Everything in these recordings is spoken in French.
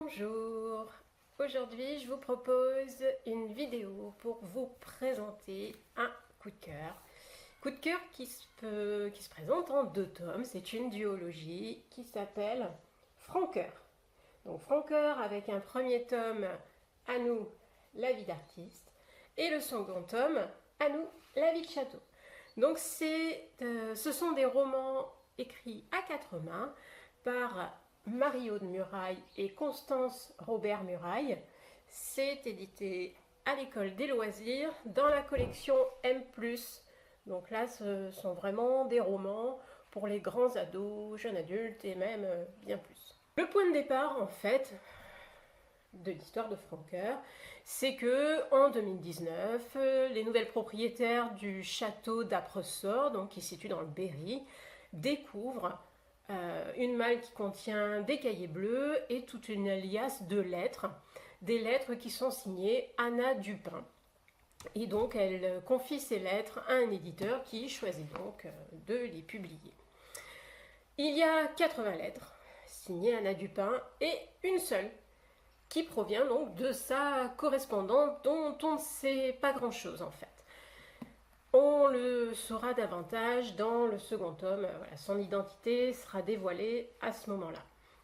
Bonjour, aujourd'hui je vous propose une vidéo pour vous présenter un coup de cœur. Coup de cœur qui se présente en 2 tomes, c'est une duologie qui s'appelle Francoeur. Donc Francoeur avec un premier tome, À nous, la vie d'artiste, et le second tome, À nous, la vie de château. Donc ce sont des romans écrits à 4 mains par Marie-Aude Muraille et Constance Robert-Muraille. C'est édité à l'école des loisirs dans la collection M+. Donc là, ce sont vraiment des romans pour les grands ados, jeunes adultes et même bien plus. Le point de départ, en fait, de l'histoire de Francoeur, c'est que en 2019, les nouvelles propriétaires du château d'Apressort, donc qui se situe dans le Berry, découvrent une malle qui contient des cahiers bleus et toute une liasse de lettres, des lettres qui sont signées Anna Dupin. Et donc elle confie ces lettres à un éditeur qui choisit donc de les publier. Il y a 80 lettres signées Anna Dupin et une seule qui provient donc de sa correspondante dont on ne sait pas grand-chose en fait. On le saura davantage dans le second tome. Voilà, son identité sera dévoilée à ce moment-là.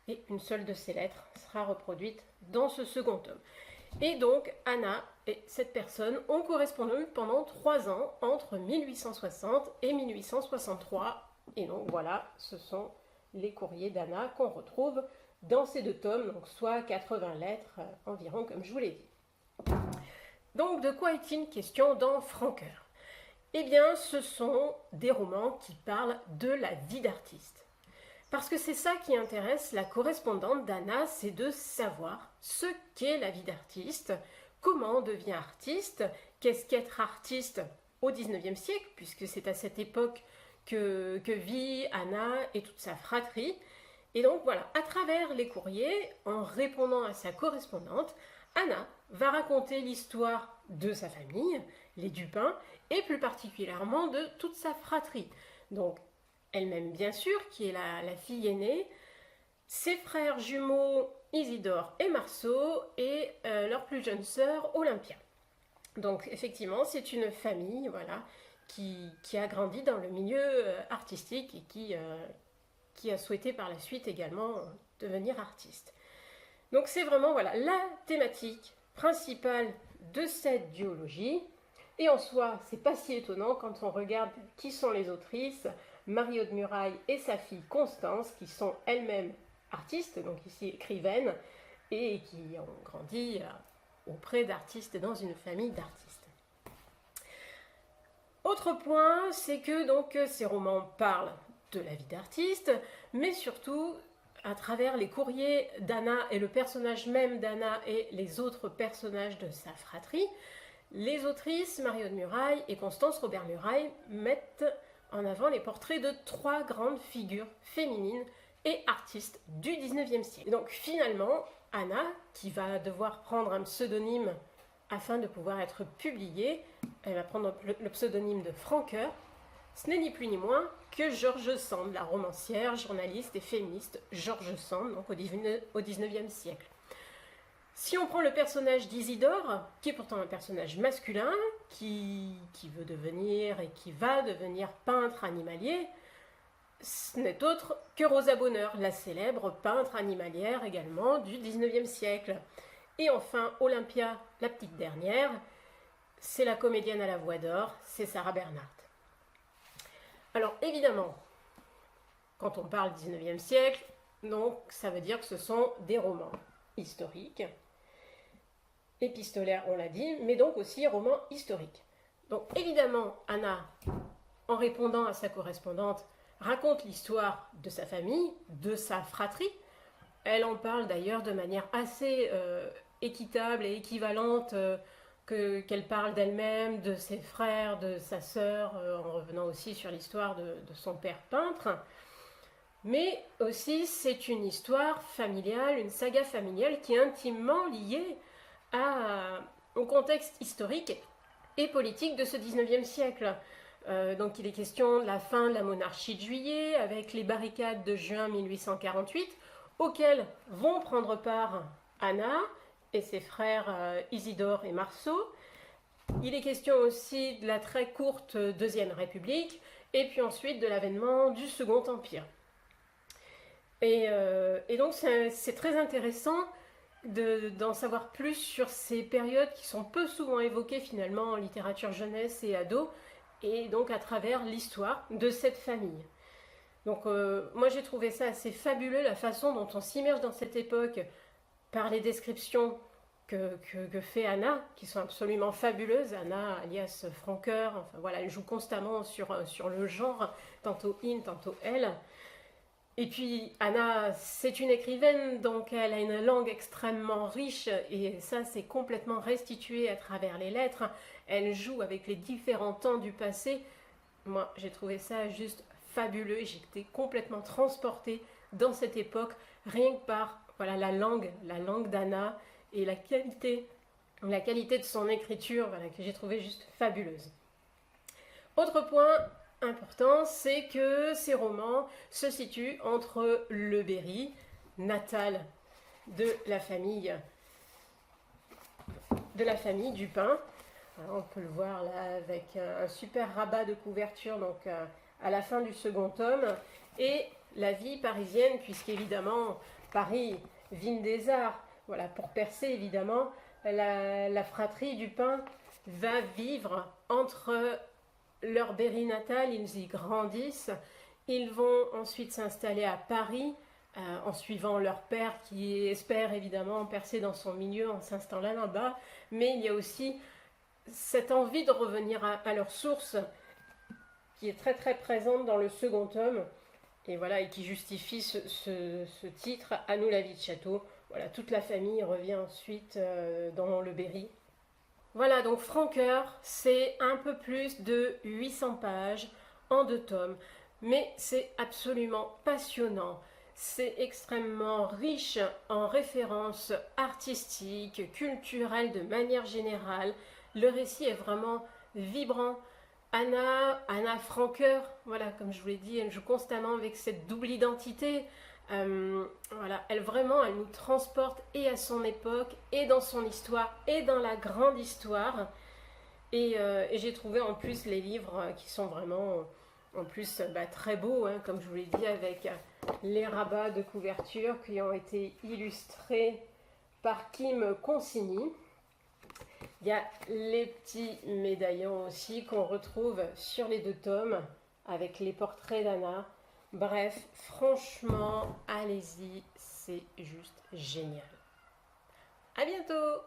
Et une seule de ces lettres sera reproduite dans ce second tome. Et donc, Anna et cette personne ont correspondu pendant 3 ans, entre 1860 et 1863. Et donc voilà, ce sont les courriers d'Anna qu'on retrouve dans ces 2 tomes, donc soit 80 lettres environ, comme je vous l'ai dit. Donc, de quoi est-il question dans Francoeur ? Eh bien, ce sont des romans qui parlent de la vie d'artiste. Parce que c'est ça qui intéresse la correspondante d'Anna, c'est de savoir ce qu'est la vie d'artiste, comment on devient artiste, qu'est-ce qu'être artiste au XIXe siècle, puisque c'est à cette époque que vit Anna et toute sa fratrie. Et donc voilà, à travers les courriers, en répondant à sa correspondante, Anna va raconter l'histoire de sa famille, les Dupin, et plus particulièrement de toute sa fratrie. Donc, elle-même bien sûr, qui est la fille aînée, ses frères jumeaux Isidore et Marceau, et leur plus jeune sœur Olympia. Donc, effectivement, c'est une famille voilà, qui a grandi dans le milieu artistique et qui a souhaité par la suite également devenir artiste. Donc, c'est vraiment voilà, la thématique principale de cette duologie. Et en soi, c'est pas si étonnant quand on regarde qui sont les autrices, Marie-Aude Muraille et sa fille Constance, qui sont elles-mêmes artistes, donc ici écrivaines, et qui ont grandi auprès d'artistes dans une famille d'artistes. Autre point, c'est que donc ces romans parlent de la vie d'artiste, mais surtout à travers les courriers d'Anna et le personnage même d'Anna et les autres personnages de sa fratrie, les autrices Marie-Aude Muraille et Constance Robert-Muraille mettent en avant les portraits de 3 grandes figures féminines et artistes du XIXe siècle. Et donc finalement, Anna, qui va devoir prendre un pseudonyme afin de pouvoir être publiée, elle va prendre le pseudonyme de Francoeur. Ce n'est ni plus ni moins que George Sand, la romancière, journaliste et féministe George Sand, donc au XIXe siècle. Si on prend le personnage d'Isidore, qui est pourtant un personnage masculin, qui veut devenir et qui va devenir peintre animalier, ce n'est autre que Rosa Bonheur, la célèbre peintre animalière également du XIXe siècle. Et enfin, Olympia, la petite dernière, c'est la comédienne à la voix d'or, c'est Sarah Bernhardt. Alors évidemment, quand on parle du XIXe siècle, donc ça veut dire que ce sont des romans historiques, épistolaires on l'a dit, mais donc aussi romans historiques. Donc évidemment, Anna, en répondant à sa correspondante, raconte l'histoire de sa famille, de sa fratrie. Elle en parle d'ailleurs de manière assez équitable et équivalente qu'elle parle d'elle-même, de ses frères, de sa sœur, en revenant aussi sur l'histoire de son père peintre. Mais aussi, c'est une histoire familiale, une saga familiale qui est intimement liée au contexte historique et politique de ce XIXe siècle. Donc il est question de la fin de la monarchie de Juillet, avec les barricades de juin 1848, auxquelles vont prendre part Anna et ses frères Isidore et Marceau. Il est question aussi de la très courte Deuxième République et puis ensuite de l'avènement du Second Empire. Et donc c'est très intéressant d'en savoir plus sur ces périodes qui sont peu souvent évoquées finalement en littérature jeunesse et ado, et donc à travers l'histoire de cette famille. Donc moi j'ai trouvé ça assez fabuleux, la façon dont on s'immerge dans cette époque par les descriptions que fait Anna, qui sont absolument fabuleuses. Anna, alias Francoeur, enfin voilà, elle joue constamment sur le genre, tantôt in, tantôt elle. Et puis Anna, c'est une écrivaine, donc elle a une langue extrêmement riche, et ça c'est complètement restitué à travers les lettres. Elle joue avec les différents temps du passé. Moi j'ai trouvé ça juste fabuleux, j'ai été complètement transportée dans cette époque, rien que par voilà, la langue d'Anna et la qualité de son écriture, voilà, que j'ai trouvé juste fabuleuse. Autre point important, c'est que ces romans se situent entre le Berry, natal de la famille Dupin. Alors, on peut le voir là avec un super rabat de couverture donc à la fin du second tome, et la vie parisienne, puisqu'évidemment Paris, ville des arts, voilà, pour percer évidemment, la fratrie Dupin va vivre entre leur Berry natal, ils y grandissent, ils vont ensuite s'installer à Paris en suivant leur père qui espère évidemment percer dans son milieu en s'installant là-bas, mais il y a aussi cette envie de revenir à leur source qui est très très présente dans le second tome, et voilà, et qui justifie ce titre, À nous la vie de château. Voilà, toute la famille revient ensuite dans le Berry. Voilà, donc Francoeur, c'est un peu plus de 800 pages en 2 tomes, mais c'est absolument passionnant. C'est extrêmement riche en références artistiques, culturelles de manière générale. Le récit est vraiment vibrant. Anna Francoeur, voilà, comme je vous l'ai dit, elle joue constamment avec cette double identité. Voilà, elle nous transporte et à son époque, et dans son histoire, et dans la grande histoire. Et j'ai trouvé en plus les livres qui sont vraiment, en plus, très beaux, hein, comme je vous l'ai dit, avec les rabats de couverture qui ont été illustrés par Kim Consigny. Il y a les petits médaillons aussi qu'on retrouve sur les 2 tomes avec les portraits d'Anna. Bref, franchement, allez-y, c'est juste génial. À bientôt!